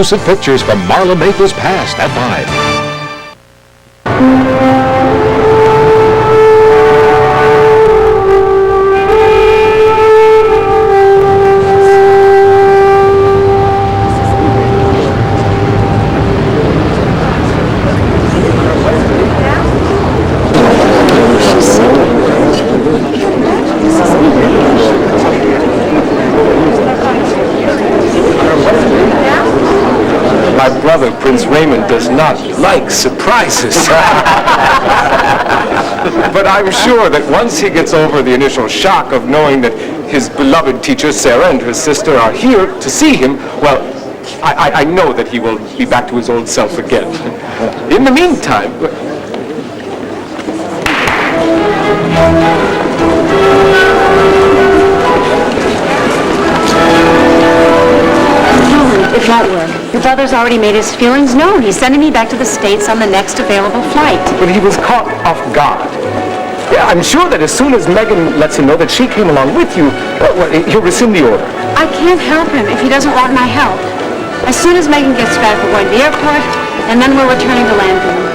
Exclusive pictures from Marla Maples' past at 5. My brother, Prince Raymond, does not like surprises. But I'm sure that once he gets over the initial shock of knowing that his beloved teacher, Sarah, and her sister are here to see him, well, I know that he will be back to his old self again. In the meantime... It won't work. Your brother's already made his feelings known. He's sending me back to the States on the next available flight. But he was caught off guard. Yeah, I'm sure that as soon as Megan lets him know that she came along with you, he'll rescind the order. I can't help him if he doesn't want my help. As soon as Megan gets back, we're going to the airport, and then we're returning to Landroom.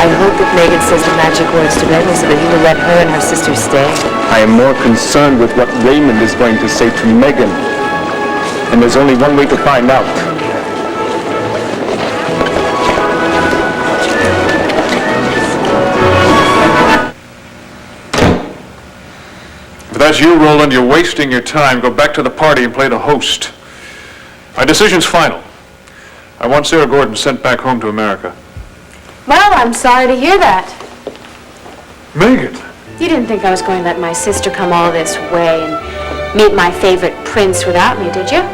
I hope that Megan says the magic words to Bentley so that he will let her and her sister stay. I am more concerned with what Raymond is going to say to Megan. And there's only one way to find out. If that's you, Roland, you're wasting your time. Go back to the party and play the host. My decision's final. I want Sarah Gordon sent back home to America. Well, I'm sorry to hear that. Megan! You didn't think I was going to let my sister come all this way and meet my favorite prince without me, did you?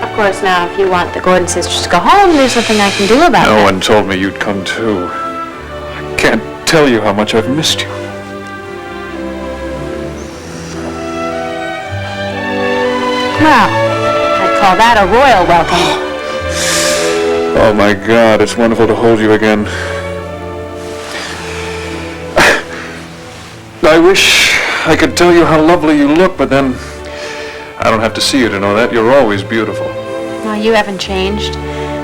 Of course, now, if you want the Gordon sisters to go home, there's nothing I can do about it. No one told me you'd come too. I can't tell you how much I've missed you. Well, I'd call that a royal welcome. Oh my God, it's wonderful to hold you again. I wish I could tell you how lovely you look, but then I don't have to see you to know that. You're always beautiful. Well, you haven't changed.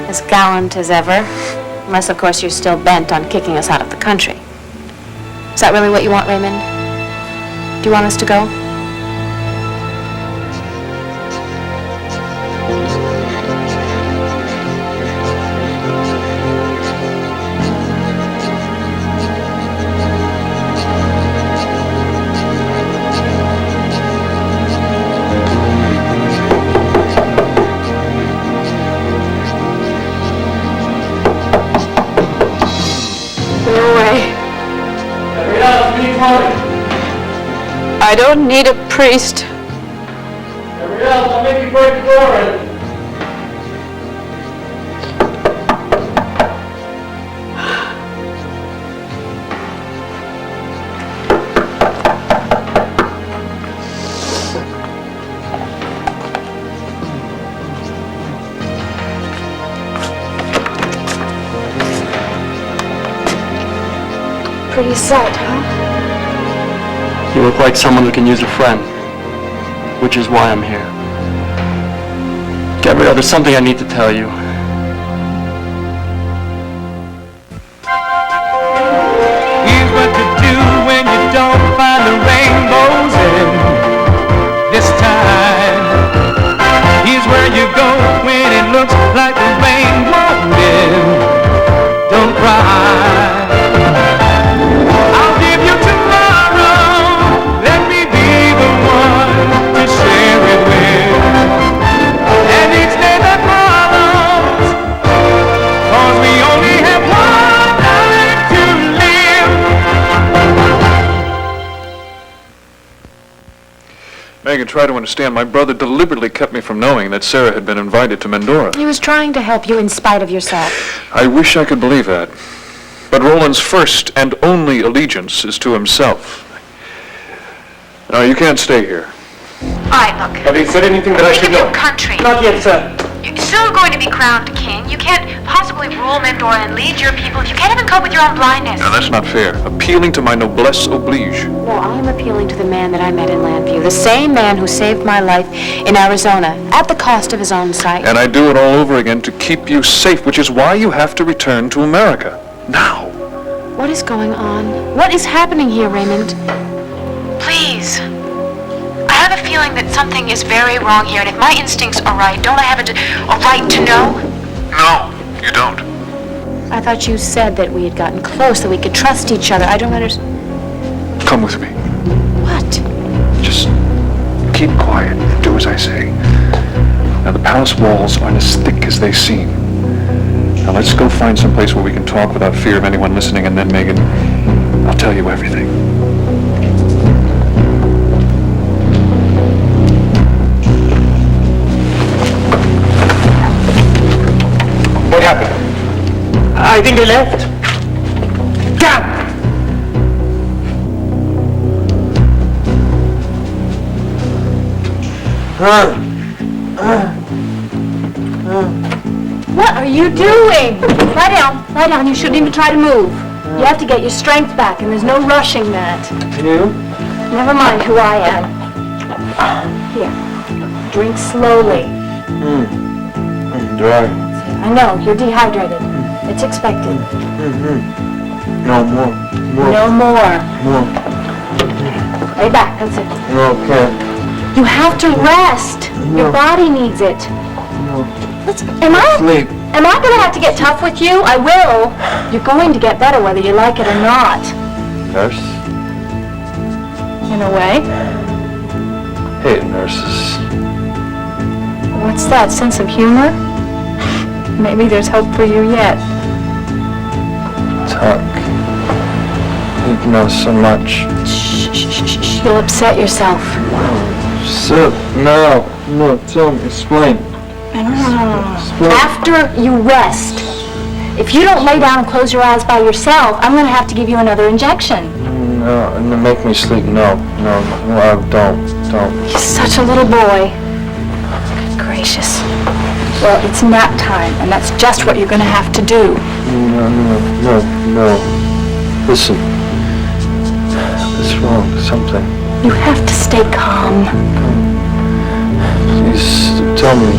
As gallant as ever. Unless, of course, you're still bent on kicking us out of the country. Is that really what you want, Raymond? Do you want us to go? I don't need a priest. Everybody else, I'll make you break the door in. Pretty sight, huh? You look like someone who can use a friend, which is why I'm here. Gabrielle, there's something I need to tell you. Here's what to do when you don't find the rainbows in this time. Here's where you go when it looks like the rain won't end. Don't cry. Megan, try to understand. My brother deliberately kept me from knowing that Sarah had been invited to Mendora. He was trying to help you in spite of yourself. I wish I could believe that. But Roland's first and only allegiance is to himself. No, you can't stay here. All right, look. Have they said anything that I should know? Country. Not yet, sir. You're still going to be crowned king. You can't possibly rule Mendora and lead your people if you can't even cope with your own blindness. Now, that's not fair. Appealing to my noblesse oblige. No, I am appealing to the man that I met in Landview, the same man who saved my life in Arizona at the cost of his own sight. And I do it all over again to keep you safe, which is why you have to return to America. Now. What is going on? What is happening here, Raymond? Please. I have a feeling that something is very wrong here, and if my instincts are right, don't I have a right to know? No, you don't. I thought you said that we had gotten close, that we could trust each other. I don't understand. Come with me. What? Just keep quiet and do as I say. Now, the palace walls aren't as thick as they seem. Now, let's go find some place where we can talk without fear of anyone listening, and then, Megan, I'll tell you everything. What happened? I think they left. Damn! What are you doing? Lie down. Lie down. You shouldn't even try to move. You have to get your strength back, and there's no rushing that. You? Never mind who I am. Here. Drink slowly. Dry. I know, you're dehydrated. It's expected. No more. No more. More. Lay back, that's it. Okay. You have to rest. Your body needs it. Am I going to have to get tough with you? I will. You're going to get better whether you like it or not. Nurse? In a way. Hate nurses. What's that, sense of humor? Maybe there's hope for you yet. Tuck. You know so much. Shh. You'll upset yourself. Sip. No. No, tell me. Explain. No. After you rest. If you don't lay down and close your eyes by yourself, I'm going to have to give you another injection. No, make me sleep. No, don't. You're such a little boy. Good gracious. Well, it's nap time, and that's just what you're going to have to do. No. Listen. What's wrong? Something. You have to stay calm. Please tell me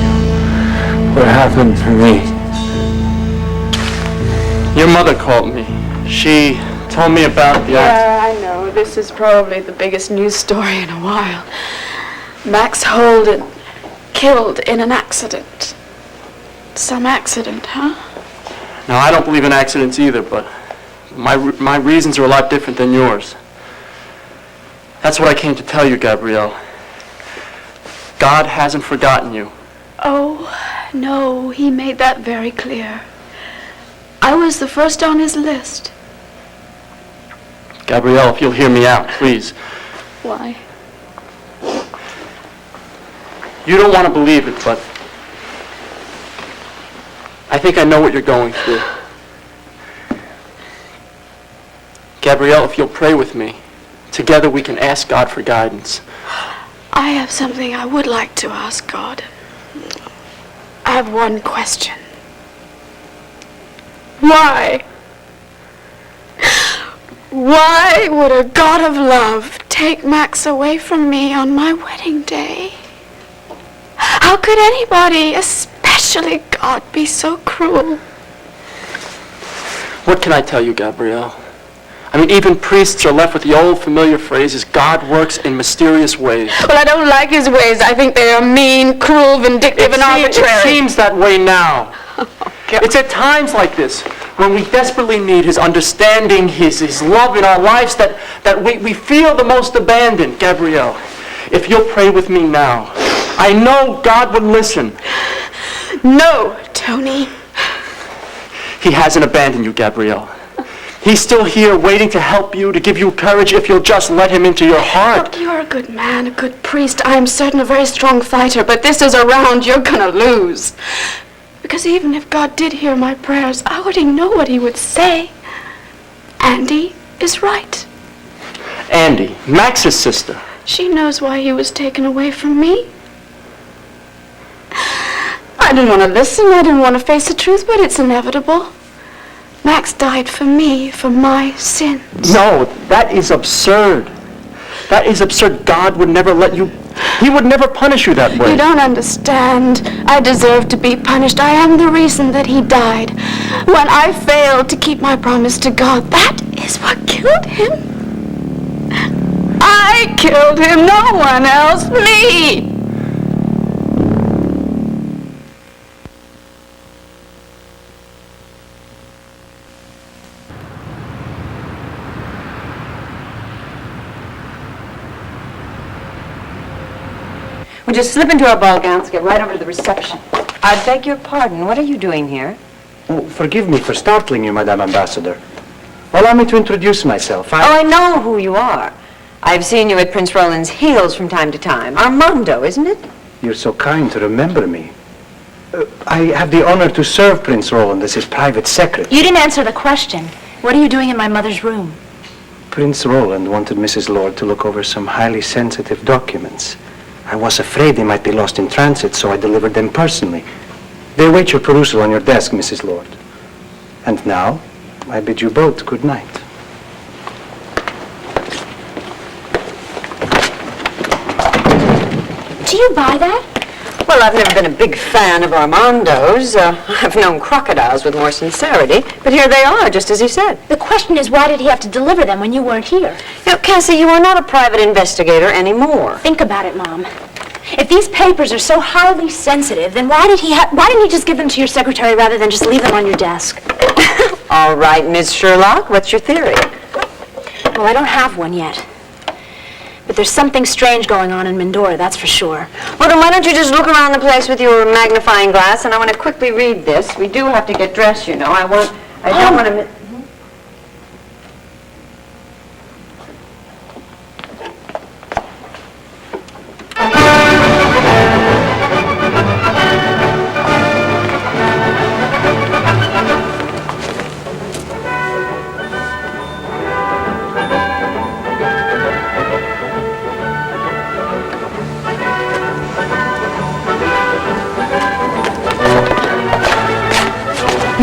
what happened to me. Your mother called me. She told me about the I know. This is probably the biggest news story in a while. Max Holden killed in an accident. Some accident, huh? Now, I don't believe in accidents either, but my reasons are a lot different than yours. That's what I came to tell you, Gabrielle. God hasn't forgotten you. Oh, no, he made that very clear. I was the first on his list. Gabrielle, if you'll hear me out, please. Why? You don't want to believe it, but I think I know what you're going through. Gabrielle, if you'll pray with me, together we can ask God for guidance. I have something I would like to ask God. I have one question. Why? Why would a God of love take Max away from me on my wedding day? How could anybody, especially God, be so cruel? What can I tell you, Gabrielle? I mean, even priests are left with the old familiar phrases, God works in mysterious ways. Well, I don't like his ways. I think they are mean, cruel, vindictive, and arbitrary. It seems that way now. It's at times like this, when we desperately need his understanding, his love in our lives, that we feel the most abandoned. Gabrielle, if you'll pray with me now, I know God would listen. No, Tony. He hasn't abandoned you, Gabrielle. He's still here waiting to help you, to give you courage if you'll just let him into your heart. Look, you're a good man, a good priest. I'm certain a very strong fighter, but this is a round you're gonna lose. Because even if God did hear my prayers, I already know what he would say. Andy is right. Andy, Max's sister. She knows why he was taken away from me. I I didn't want to listen. I didn't want to face the truth, but it's inevitable. Max died for me, for my sins. No, that is absurd. That is absurd. God would never let you... He would never punish you that way. You don't understand. I deserve to be punished. I am the reason that he died. When I failed to keep my promise to God, that is what killed him. I killed him, no one else, me. We'll just slip into our ball gowns, get right over to the reception. I beg your pardon. What are you doing here? Oh, forgive me for startling you, Madame Ambassador. Allow me to introduce myself. I know who you are. I've seen you at Prince Roland's heels from time to time. Armando, isn't it? You're so kind to remember me. I have the honor to serve Prince Roland as his private secretary. You didn't answer the question. What are you doing in my mother's room? Prince Roland wanted Mrs. Lord to look over some highly sensitive documents. I was afraid they might be lost in transit, so I delivered them personally. They await your perusal on your desk, Mrs. Lord. And now, I bid you both good night. Do you buy that? Well, I've never been a big fan of Armando's. I've known crocodiles with more sincerity, but here they are, just as he said. The question is, why did he have to deliver them when you weren't here? Now, Cassie, you are not a private investigator anymore. Think about it, Mom. If these papers are so highly sensitive, then why didn't he just give them to your secretary rather than just leave them on your desk? All right, Miss Sherlock, what's your theory? Well, I don't have one yet. But there's something strange going on in Mendora, that's for sure. Well, then why don't you just look around the place with your magnifying glass, and I want to quickly read this. We do have to get dressed, you know. I don't want to...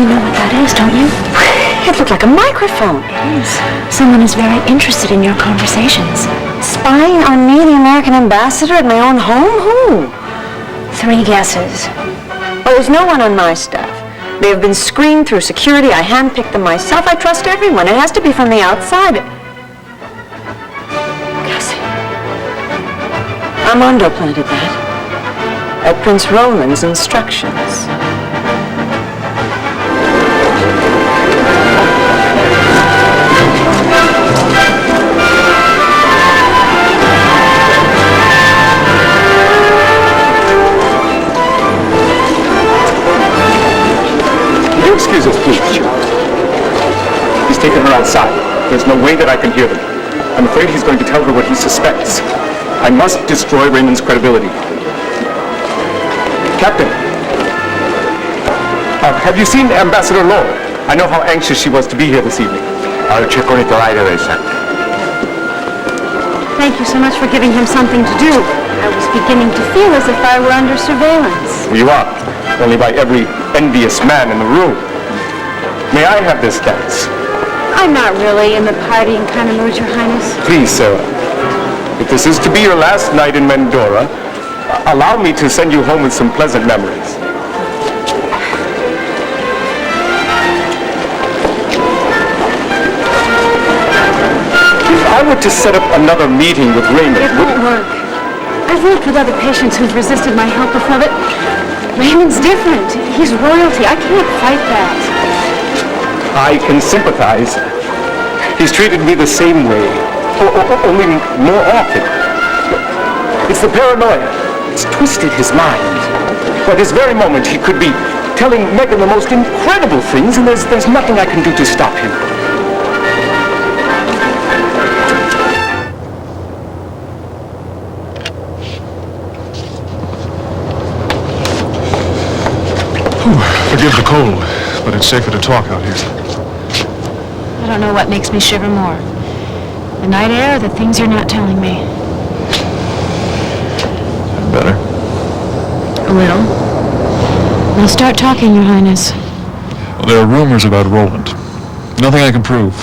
You know what that is, don't you? It looked like a microphone. It is. Someone is very interested in your conversations. Spying on me, the American ambassador, at my own home? Who? 3 guesses. Well, there's no one on my staff. They have been screened through security. I handpicked them myself. I trust everyone. It has to be from the outside. Cassie. Armando planted that. At Prince Roland's instructions. Excuse us, please. He's taken her outside. There's no way that I can hear them. I'm afraid he's going to tell her what he suspects. I must destroy Raymond's credibility. Captain, have you seen Ambassador Lord? I know how anxious she was to be here this evening. I'll check on it right away, sir. Thank you so much for giving him something to do. I was beginning to feel as if I were under surveillance. You are, only by every envious man in the room. May I have this dance? I'm not really in the partying kind of mood, Your Highness. Please, Sarah. If this is to be your last night in Mendora, allow me to send you home with some pleasant memories. If I were to set up another meeting with Raymond, It won't work. I've worked with other patients who've resisted my help before, but Raymond's different. He's royalty. I can't fight that. I can sympathize. He's treated me the same way, only more often. It's the paranoia. It's twisted his mind. At this very moment, he could be telling Megan the most incredible things, and there's nothing I can do to stop him. Forgive the cold, but it's safer to talk out here. I don't know what makes me shiver more. The night air or the things you're not telling me. Better? A little. Now start talking, Your Highness. Well, there are rumors about Roland. Nothing I can prove.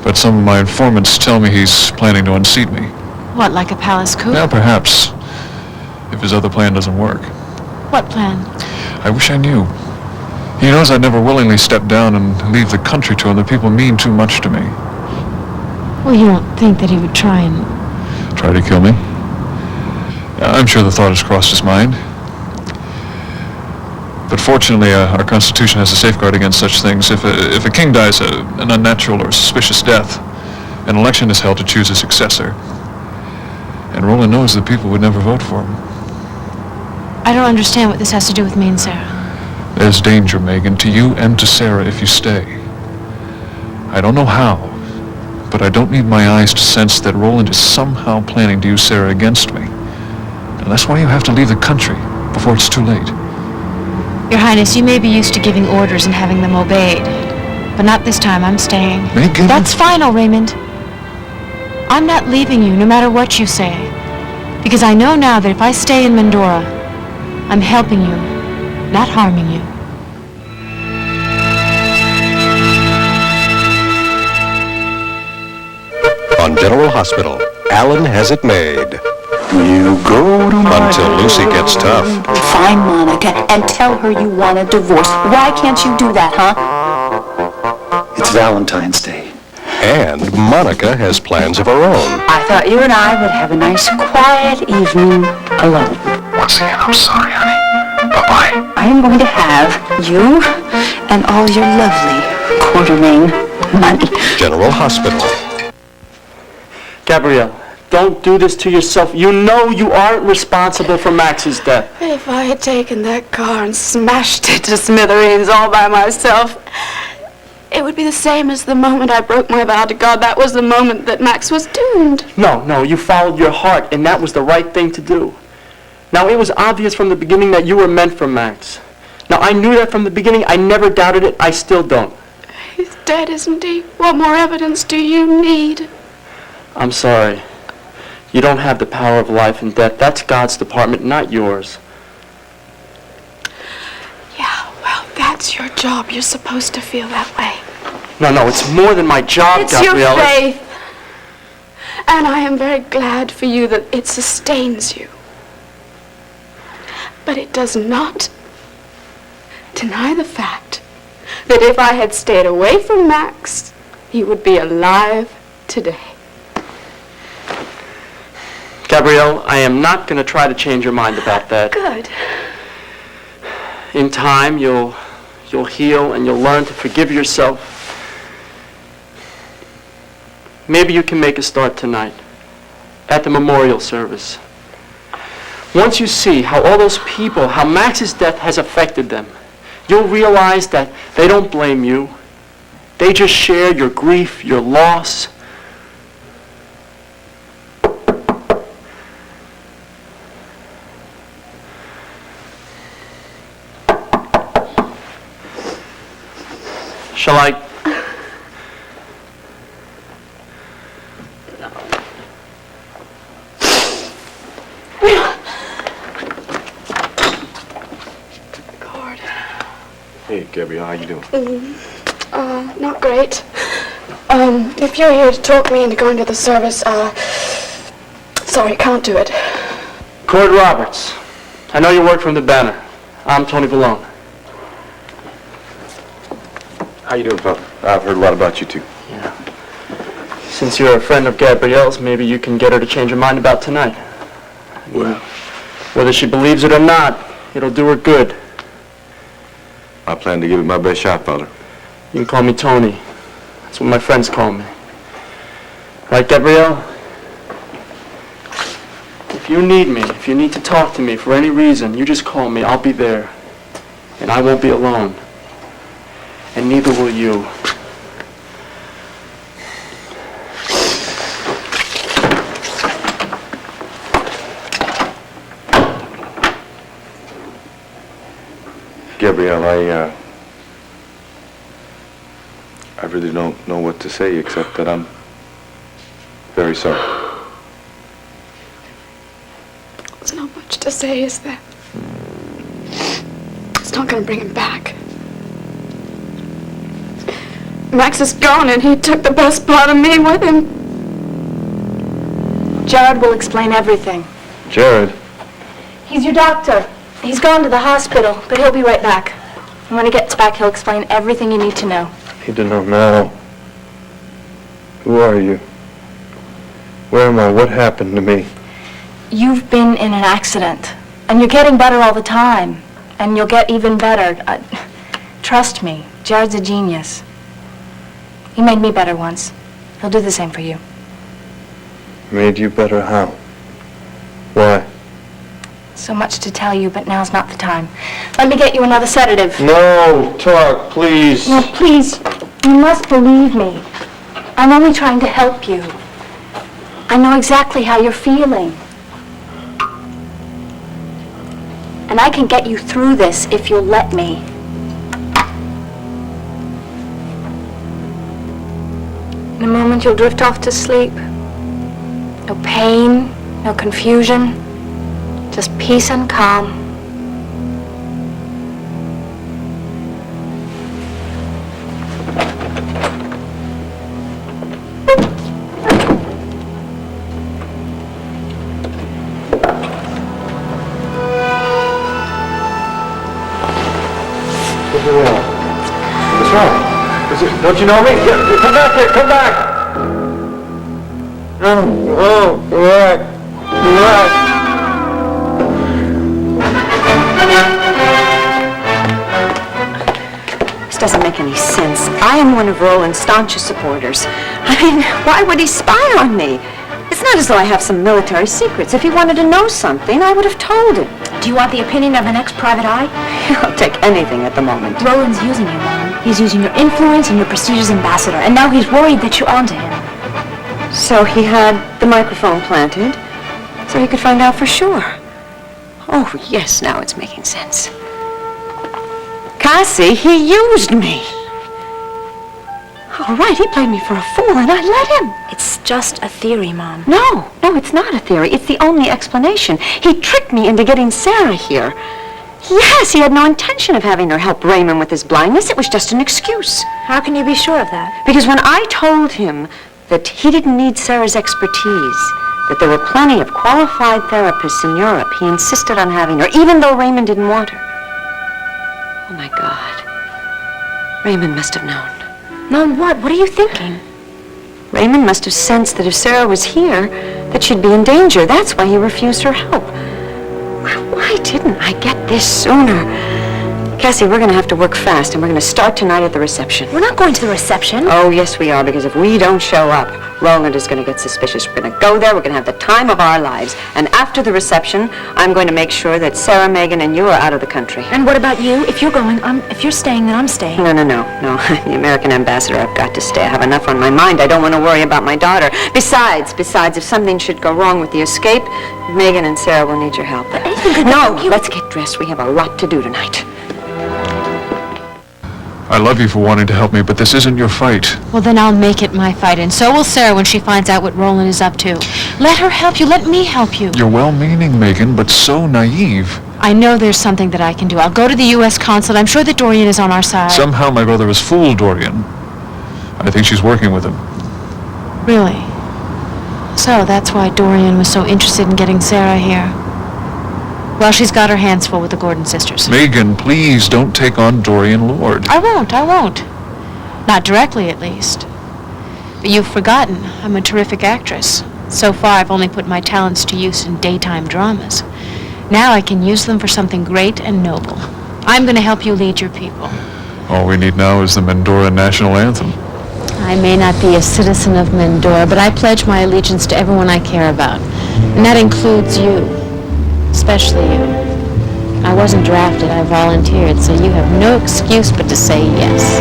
But some of my informants tell me he's planning to unseat me. What, like a palace coup? Now, perhaps, if his other plan doesn't work. What plan? I wish I knew. He knows I'd never willingly step down and leave the country to him. The people mean too much to me. Well, you don't think that he would try and... Try to kill me? I'm sure the thought has crossed his mind. But fortunately, our Constitution has a safeguard against such things. If a king dies an unnatural or suspicious death, an election is held to choose a successor. And Roland knows that people would never vote for him. I don't understand what this has to do with me and Sarah. There's danger, Megan, to you and to Sarah if you stay. I don't know how, but I don't need my eyes to sense that Roland is somehow planning to use Sarah against me. And that's why you have to leave the country before it's too late. Your Highness, you may be used to giving orders and having them obeyed, but not this time. I'm staying. Megan? That's final, Raymond. I'm not leaving you, no matter what you say, because I know now that if I stay in Mandora, I'm helping you, not harming you. On General Hospital, Alan has it made. You go to until Lucy gets tough. Find Monica and tell her you want a divorce. Why can't you do that, huh? It's Valentine's Day. And Monica has plans of her own. I thought you and I would have a nice, quiet evening alone. Once again, I'm sorry, honey. Bye-bye. I am going to have you and all your lovely quartering money. General Hospital. Gabrielle, don't do this to yourself. You know you aren't responsible for Max's death. If I had taken that car and smashed it to smithereens all by myself, it would be the same as the moment I broke my vow to God. That was the moment that Max was doomed. No, you followed your heart, and that was the right thing to do. Now, it was obvious from the beginning that you were meant for Max. Now, I knew that from the beginning. I never doubted it. I still don't. He's dead, isn't he? What more evidence do you need? I'm sorry. You don't have the power of life and death. That's God's department, not yours. Yeah, well, that's your job. You're supposed to feel that way. No, it's more than my job, It's Gabrielle. your faith. And I am very glad for you that it sustains you. But it does not deny the fact that if I had stayed away from Max, he would be alive today. Gabrielle, I am not going to try to change your mind about that. Good. In time, you'll heal and you'll learn to forgive yourself. Maybe you can make a start tonight at the memorial service. Once you see how all those people, how Max's death has affected them, you'll realize that they don't blame you. They just share your grief, your loss. Shall I? Cord. Hey, Gabrielle, how you doing? Not great. If you're here to talk me into going to the service, sorry, can't do it. Cord Roberts. I know you work from the Banner. I'm Tony Valone. How you doing, pal? I've heard a lot about you, too. Yeah. Since you're a friend of Gabrielle's, maybe you can get her to change her mind about tonight. Well, Whether she believes it or not, it'll do her good. I plan to give it my best shot, father. You can call me Tony. That's what my friends call me. Right, Gabrielle? If you need me, if you need to talk to me for any reason, you just call me. I'll be there. And I won't be alone. And neither will you. Gabrielle, I really don't know what to say except that I'm very sorry. There's not much to say, is there? There's not going to bring him back. Max is gone, and he took the best part of me with him. Jared will explain everything. Jared? He's your doctor. He's gone to the hospital, but he'll be right back. And when he gets back, he'll explain everything you need to know. I need to know now. Who are you? Where am I? What happened to me? You've been in an accident, and you're getting better all the time. And you'll get even better. Trust me, Jared's a genius. He made me better once. He'll do the same for you. Made you better how? Why? So much to tell you, but now's not the time. Let me get you another sedative. No, talk, please. No, please. You must believe me. I'm only trying to help you. I know exactly how you're feeling. And I can get you through this if you'll let me. In a moment, you'll drift off to sleep. No pain, no confusion, just peace and calm. What's wrong? Don't you know me? Yeah, come back here, come back! Oh, come back. Come back. This doesn't make any sense. I am one of Roland's staunchest supporters. I mean, why would he spy on me? It's not as though I have some military secrets. If he wanted to know something, I would have told him. Do you want the opinion of an ex-private eye? I'll take anything at the moment. Roland's using you, Mom. He's using your influence and your prestige as ambassador, and now he's worried that you're onto him. So he had the microphone planted, so he could find out for sure. Oh, yes, now it's making sense. Cassie, he used me. All right, he played me for a fool, and I let him. It's just a theory, Mom. No, it's not a theory. It's the only explanation. He tricked me into getting Sarah here. Yes, he had no intention of having her help Raymond with his blindness. It was just an excuse. How can you be sure of that? Because when I told him that he didn't need Sarah's expertise, that there were plenty of qualified therapists in Europe, he insisted on having her, even though Raymond didn't want her. Oh, my God. Raymond must have known. Mom, what? What are you thinking? Raymond must have sensed that if Sarah was here, that she'd be in danger. That's why he refused her help. Why didn't I get this sooner? Cassie, we're going to have to work fast, and we're going to start tonight at the reception. We're not going to the reception. Oh, yes, we are, because if we don't show up, Roland is going to get suspicious. We're going to go there, we're going to have the time of our lives. And after the reception, I'm going to make sure that Sarah, Megan, and you are out of the country. And what about you? If you're going, if you're staying, then I'm staying. No. The American ambassador, I've got to stay. I have enough on my mind. I don't want to worry about my daughter. Besides, if something should go wrong with the escape, Megan and Sarah will need your help. No, let's get dressed. We have a lot to do tonight. I love you for wanting to help me, but this isn't your fight. Well, then I'll make it my fight, and so will Sarah when she finds out what Roland is up to. Let her help you. Let me help you. You're well-meaning, Megan, but so naive. I know there's something that I can do. I'll go to the U.S. consulate. I'm sure that Dorian is on our side. Somehow my brother has fooled Dorian. I think she's working with him. Really? So that's why Dorian was so interested in getting Sarah here. Well, she's got her hands full with the Gordon sisters. Megan, please don't take on Dorian Lord. I won't. Not directly, at least. But you've forgotten, I'm a terrific actress. So far, I've only put my talents to use in daytime dramas. Now I can use them for something great and noble. I'm going to help you lead your people. All we need now is the Mendora national anthem. I may not be a citizen of Mendora, but I pledge my allegiance to everyone I care about. And that includes you. Especially you. I wasn't drafted, I volunteered, so you have no excuse but to say yes.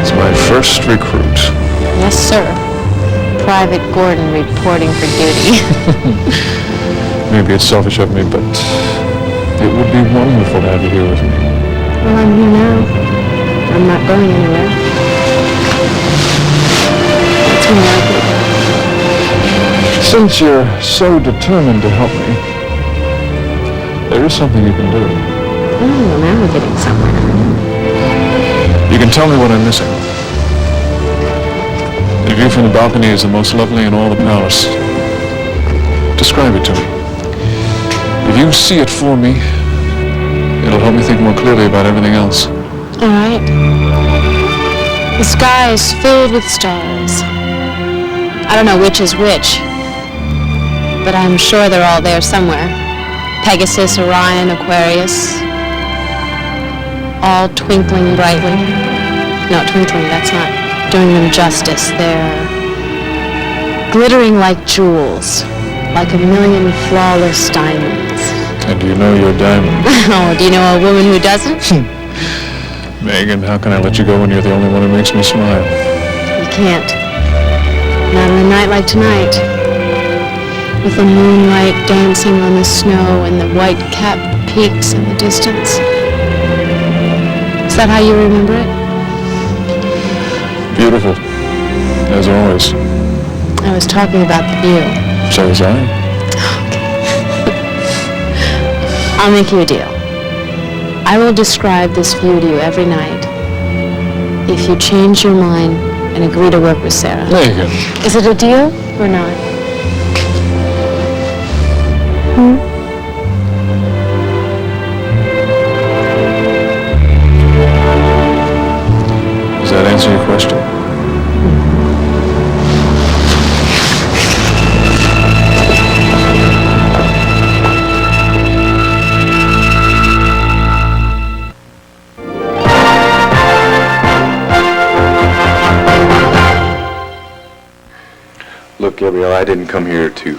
It's my first recruit. Yes, sir. Private Gordon reporting for duty. Maybe it's selfish of me, but it would be wonderful to have you here with me. Well, I'm here now. I'm not going anywhere. It's more like it. Since you're so determined to help me, there is something you can do. Oh, now we're getting somewhere. You can tell me what I'm missing. The view from the balcony is the most lovely in all the palace. Describe it to me. If you see it for me, it'll help me think more clearly about everything else. All right. The sky is filled with stars. I don't know which is which, but I'm sure they're all there somewhere. Pegasus, Orion, Aquarius, all twinkling brightly. No, twinkling, that's not doing them justice. They're glittering like jewels, like a million flawless diamonds. And do you know your diamond? Oh, do you know a woman who doesn't? Megan, how can I let you go when you're the only one who makes me smile? You can't. Not on a night like tonight. With the moonlight dancing on the snow and the white-capped peaks in the distance. Is that how you remember it? Beautiful, as always. I was talking about the view. So was I. I'll make you a deal. I will describe this view to you every night if you change your mind and agree to work with Sarah. Megan. Is it a deal or not? Does that answer your question? Look, Gabrielle, I didn't come here to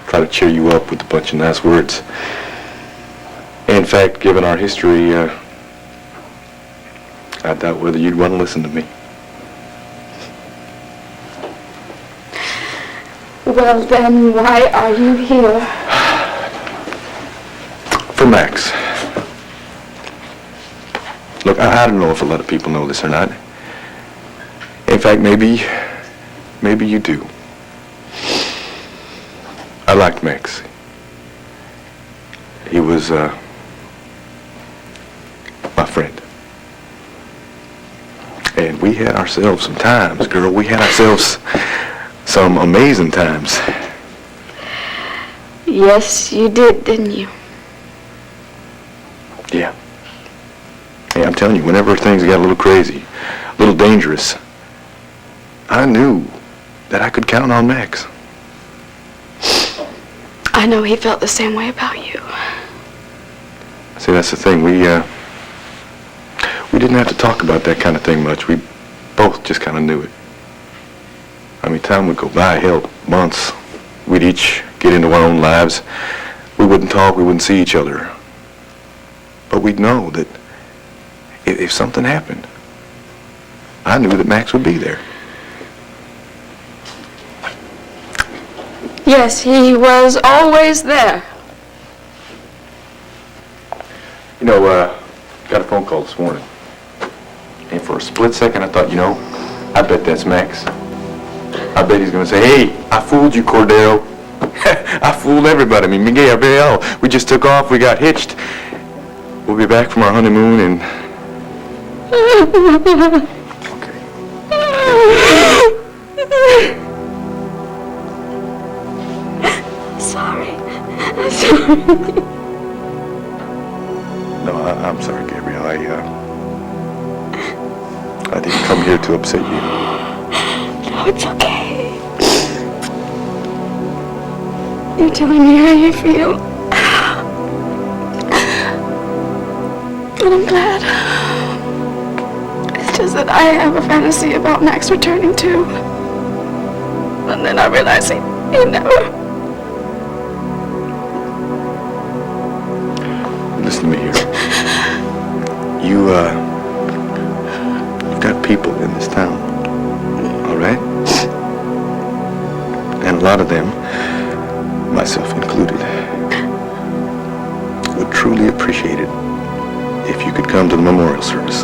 try to cheer you up with a bunch of nice words. In fact, given our history, I doubt whether you'd want to listen to me. Well, then, why are you here? For Max. Look, I don't know if a lot of people know this or not. In fact, maybe you do. I liked Max. He was, my friend. And we had ourselves some times, girl. We had ourselves some amazing times. Yes, you did, didn't you? Yeah. Hey, I'm telling you, whenever things got a little crazy, a little dangerous, I knew that I could count on Max. I know he felt the same way about you. See, that's the thing. We didn't have to talk about that kind of thing much. We both just kind of knew it. I mean, time would go by, hell, months. We'd each get into our own lives. We wouldn't talk, we wouldn't see each other. But we'd know that if something happened, I knew that Max would be there. Yes, he was always there. You know, got a phone call this morning. And for a split second, I thought, I bet that's Max. I bet he's going to say, hey, I fooled you, Cordero. I fooled everybody. I mean, Miguel, Gabriel, we just took off. We got hitched. We'll be back from our honeymoon and... Okay. Sorry. No, I'm sorry, Gabriel. I didn't come here to upset you. No, it's okay. You're telling me how you feel. And I'm glad. It's just that I have a fantasy about Max returning too. And then I realize he never... Listen to me here. You've got people in this town, all right? And a lot of them, myself included, would truly appreciate it if you could come to the memorial service.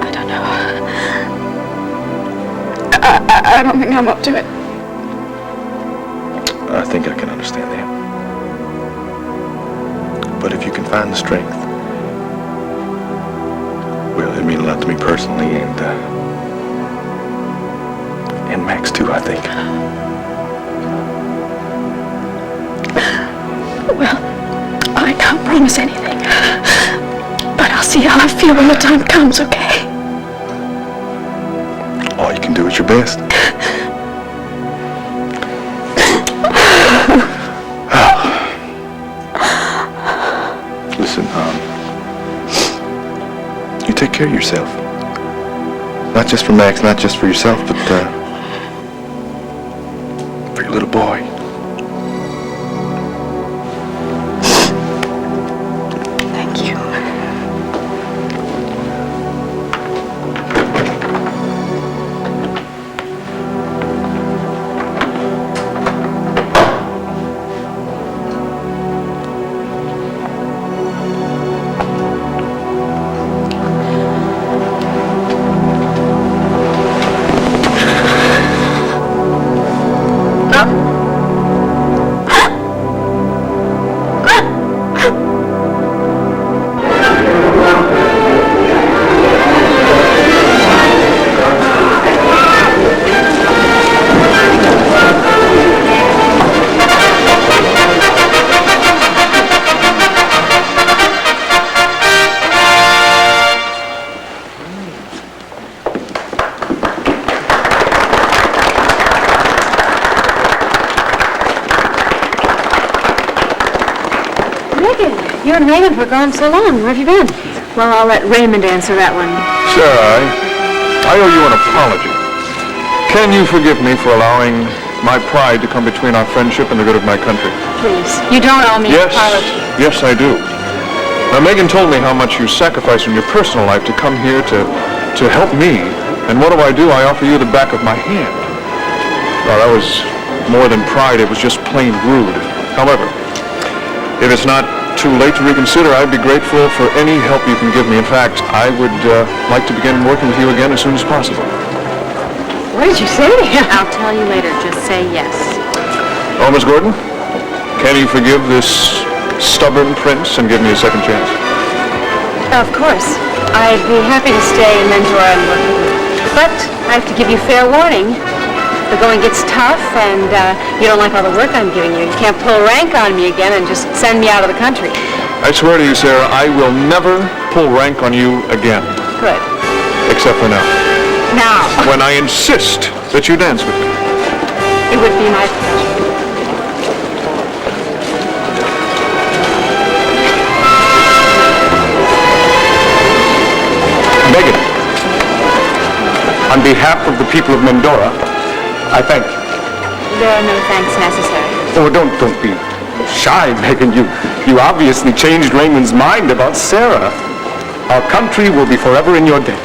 I don't know. I don't think I'm up to it. I think I can understand that. But if you can find the strength, well, it'd mean a lot to me personally, and Max too, I think. Well, I can't promise anything. But I'll see how I feel when the time comes, okay? All you can do is your best. Listen, you take care of yourself. Not just for Max, not just for yourself, but for your little boy. Thank you. You and Raymond were gone so long. Where have you been? Well, I'll let Raymond answer that one. Sarah, I owe you an apology. Can you forgive me for allowing my pride to come between our friendship and the good of my country? Please. You don't owe me an apology. Yes, I do. Now, Megan told me how much you sacrificed in your personal life to come here to help me. And what do? I offer you the back of my hand. Well, that was more than pride. It was just plain rude. However, if it's not too late to reconsider, I'd be grateful for any help you can give me. In fact, I would like to begin working with you again as soon as possible. What did you say to him? I'll tell you later. Just say yes. Oh, Miss Gordon, can you forgive this stubborn prince and give me a second chance? Of course. I'd be happy to stay in Mentor and work with you. But I have to give you fair warning. The going gets tough, and you don't like all the work I'm giving you. You can't pull rank on me again and just send me out of the country. I swear to you, Sarah, I will never pull rank on you again. Good. Except for now. Now. When I insist that you dance with me. It would be my pleasure. Megan, on behalf of the people of Mendora, I thank you. There are no thanks necessary. Oh, don't be shy, Megan. You obviously changed Raymond's mind about Sarah. Our country will be forever in your debt.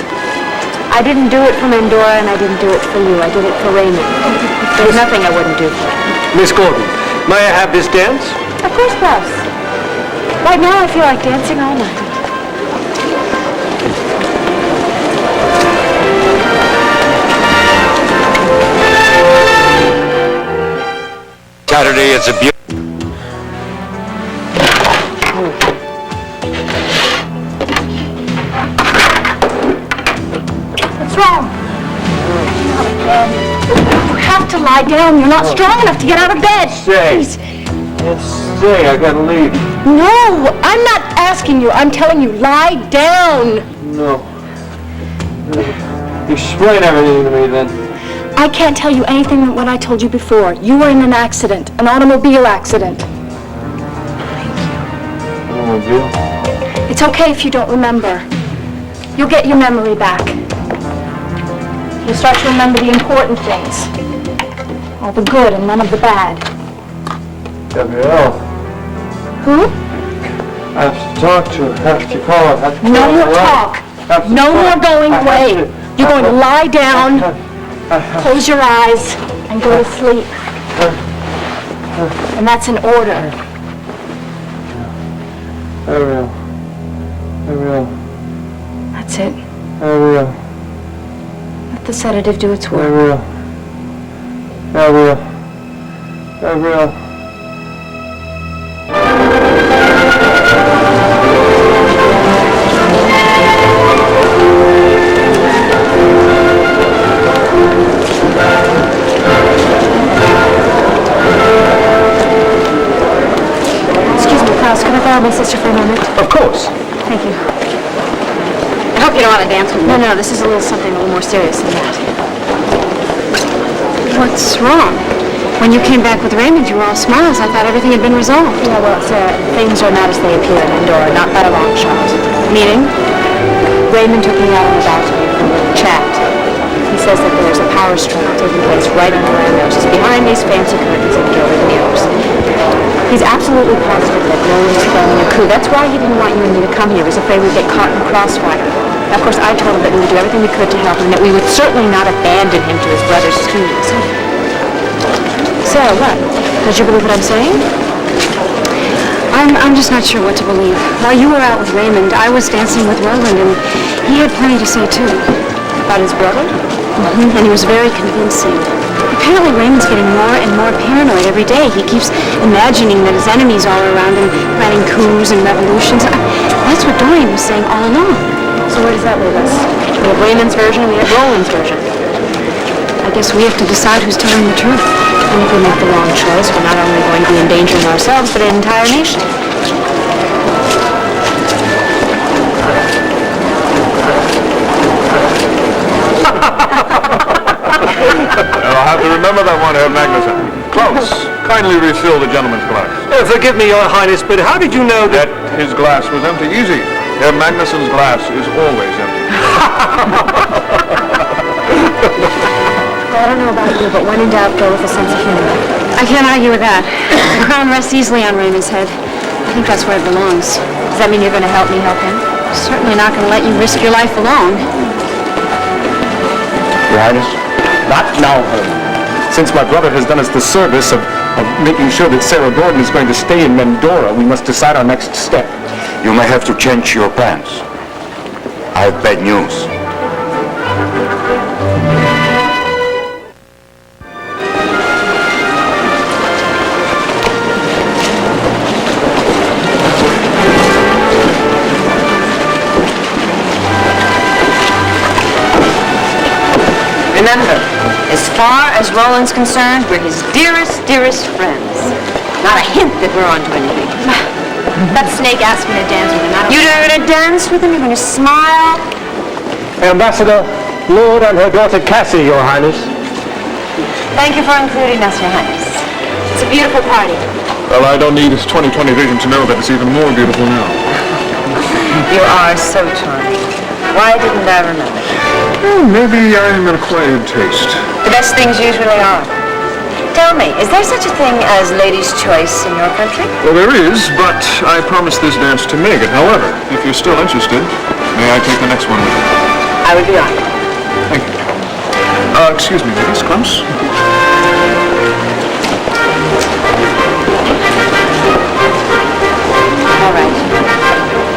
I didn't do it for Mendora, and I didn't do it for you. I did it for Raymond. There's nothing I wouldn't do for him. Miss Gordon, may I have this dance? Of course, Klaus. Right now, I feel like dancing all night. Saturday is a beautiful... What's wrong? Not again. You have to lie down. You're not strong enough to get out of bed. Please. Say, I gotta leave. No, I'm not asking you. I'm telling you, lie down. No. Explain everything to me then. I can't tell you anything but what I told you before. You were in an accident, an automobile accident. Automobile? It's okay if you don't remember. You'll get your memory back. You'll start to remember the important things. All the good and none of the bad. Gabrielle. Who? I have to talk to her. Have to call her. No more talk. No more going away. You're going to lie down, close your eyes, and go to sleep. And that's an order. Gabrielle. Gabrielle. That's it. Gabrielle. Let the sedative do its work. Gabrielle. Gabrielle. Gabrielle. Klaus, can I borrow my sister for a moment? Of course. Thank you. I hope you don't want to dance with me. No, this is a little something a little more serious than that. What's wrong? When you came back with Raymond, you were all smiles. I thought everything had been resolved. Yeah, well, Sarah, things are not as they appear in Andorra, not by a long shot. Meaning? Raymond took me out on the balcony for a little chat. He says that there's a power struggle taking place right under our noses, behind these fancy curtains and gilded mirrors. He's absolutely positive that Roland is planning a coup. That's why he didn't want you and me to come here. He was afraid we'd get caught in crossfire. Of course, I told him that we would do everything we could to help him, that we would certainly not abandon him to his brother's schemes. Sarah, what? Don't you believe what I'm saying? I'm just not sure what to believe. While you were out with Raymond, I was dancing with Roland, and he had plenty to say, too. About his brother? And he was very convincing. Apparently Raymond's getting more and more paranoid every day. He keeps imagining that his enemies all around him, planning coups and revolutions. That's what Dorian was saying all along. So where does that leave us? We have Raymond's version, we have Roland's version. I guess we have to decide who's telling the truth. And if we make the wrong choice, we're not only going to be endangering ourselves, but an entire nation. I'll have to remember that one, Herr Magnuson. Klaus, kindly refill the gentleman's glass. Forgive me, Your Highness, but how did you know that... That his glass was empty. Easy. Herr Magnuson's glass is always empty. Well, I don't know about you, but when in doubt, go with a sense of humor. I can't argue with that. The crown rests easily on Raymond's head. I think that's where it belongs. Does that mean you're going to help me help him? Certainly not going to let you risk your life alone. Your Highness? Not now, Herman. Since my brother has done us the service of making sure that Sarah Gordon is going to stay in Mendora, we must decide our next step. You may have to change your plans. I have bad news. Remember, as far as Roland's concerned, we're his dearest, dearest friends. Not a hint that we're onto anything. That snake asked me to dance with him. You're going to dance with him? You're going to smile? Ambassador, Lord and her daughter Cassie, Your Highness. Thank you for including us, Your Highness. It's a beautiful party. Well, I don't need his 20/20 vision to know that it's even more beautiful now. You are so charming. Why didn't I remember? Well, maybe I'm an acquired taste. The best things usually are. Tell me, is there such a thing as ladies' choice in your country? Well, there is, but I promised this dance to Megan. However, if you're still interested, may I take the next one with you? I would be honored. Thank you. Excuse me, ladies, close. All right.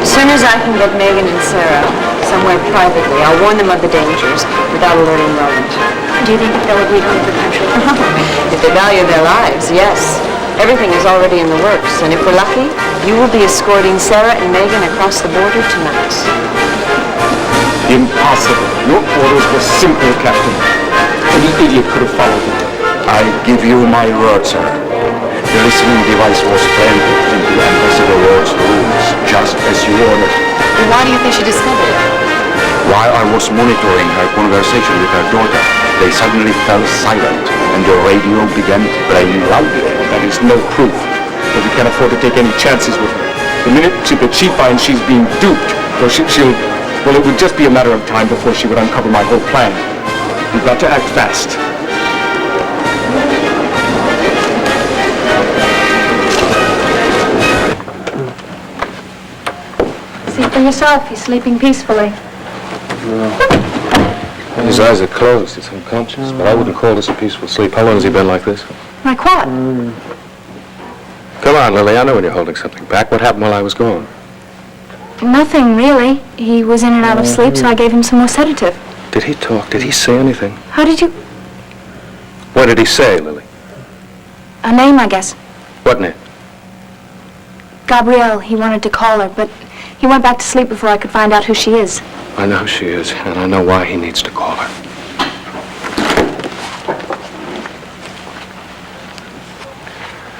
As soon as I can get Megan and Sarah somewhere privately, I'll warn them of the dangers without alerting Roland. Do you think that they'll agree to leave the country? If they value their lives, yes. Everything is already in the works, and if we're lucky, you will be escorting Sarah and Megan across the border tonight. Impossible. Your orders were simple, Captain. Any idiot could have followed them. I give you my word, sir. The listening device was planted into Ambassador Ward's rooms, just as you ordered. And why do you think she discovered it? While I was monitoring her conversation with her daughter, they suddenly fell silent, and the radio began playing loudly. That is no proof. But we can't afford to take any chances with her. The minute that she finds she's being duped, well, well, it would just be a matter of time before she would uncover my whole plan. We've got to act fast. See for yourself, he's sleeping peacefully. His eyes are closed. He's unconscious, but I wouldn't call this a peaceful sleep. How long has he been like this? Like what? Come on, Lily. I know when you're holding something back. What happened while I was gone? Nothing, really. He was in and out of sleep, so I gave him some more sedative. Did he talk? Did he say anything? How did you... What did he say, Lily? A name, I guess. What name? Gabrielle. He wanted to call her, but he went back to sleep before I could find out who she is. I know who she is, and I know why he needs to call her.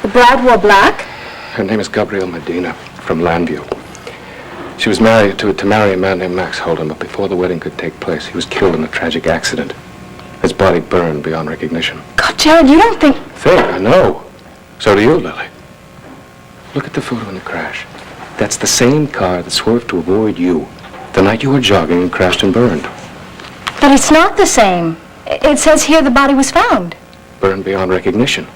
The bride wore black? Her name is Gabrielle Medina, from Landview. She was married to marry a man named Max Holden, but before the wedding could take place, he was killed in a tragic accident. His body burned beyond recognition. God, Jared, you don't think... Think? I know. So do you, Lily. Look at the photo in the crash. That's the same car that swerved to avoid you the night you were jogging and crashed and burned. But it's not the same. It says here the body was found. Burned beyond recognition.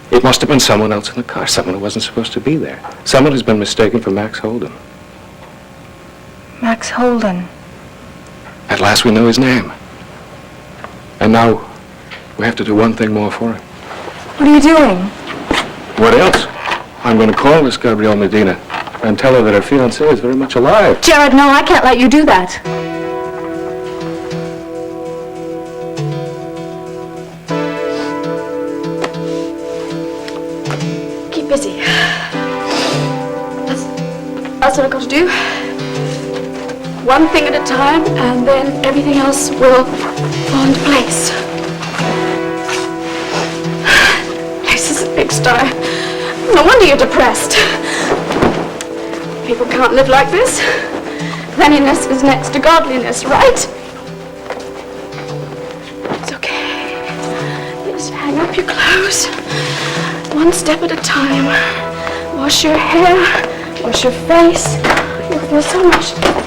It must have been someone else in the car, someone who wasn't supposed to be there. Someone who's been mistaken for Max Holden. Max Holden. At last we know his name. And now we have to do one thing more for him. What are you doing? What else? I'm going to call Miss Gabrielle Medina and tell her that her fiancé is very much alive. Jared, no, I can't let you do that. Keep busy. That's what I've got to do. One thing at a time, and then everything else will fall into place. This is a big star. No wonder you're depressed. People can't live like this. Cleanliness is next to godliness, right? It's okay. Just hang up your clothes. One step at a time. Wash your hair. Wash your face. You'll feel so much better.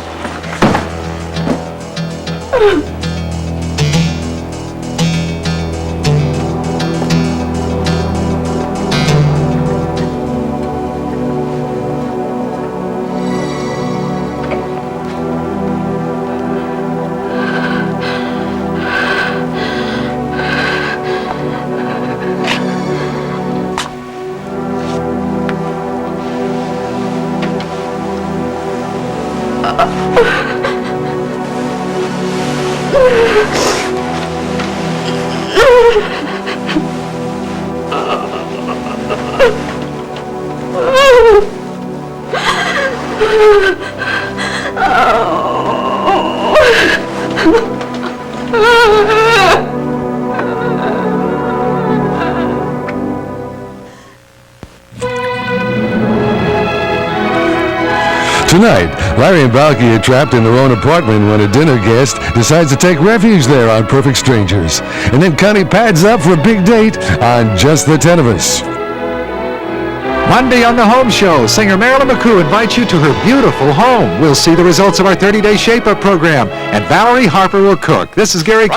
Tonight, Larry and Balky are trapped in their own apartment when a dinner guest decides to take refuge there on Perfect Strangers. And then Connie pads up for a big date on Just the 10 of Us. Monday on the Home Show, singer Marilyn McCoo invites you to her beautiful home. We'll see the results of our 30-day Shape-Up program, and Valerie Harper will cook. This is Gary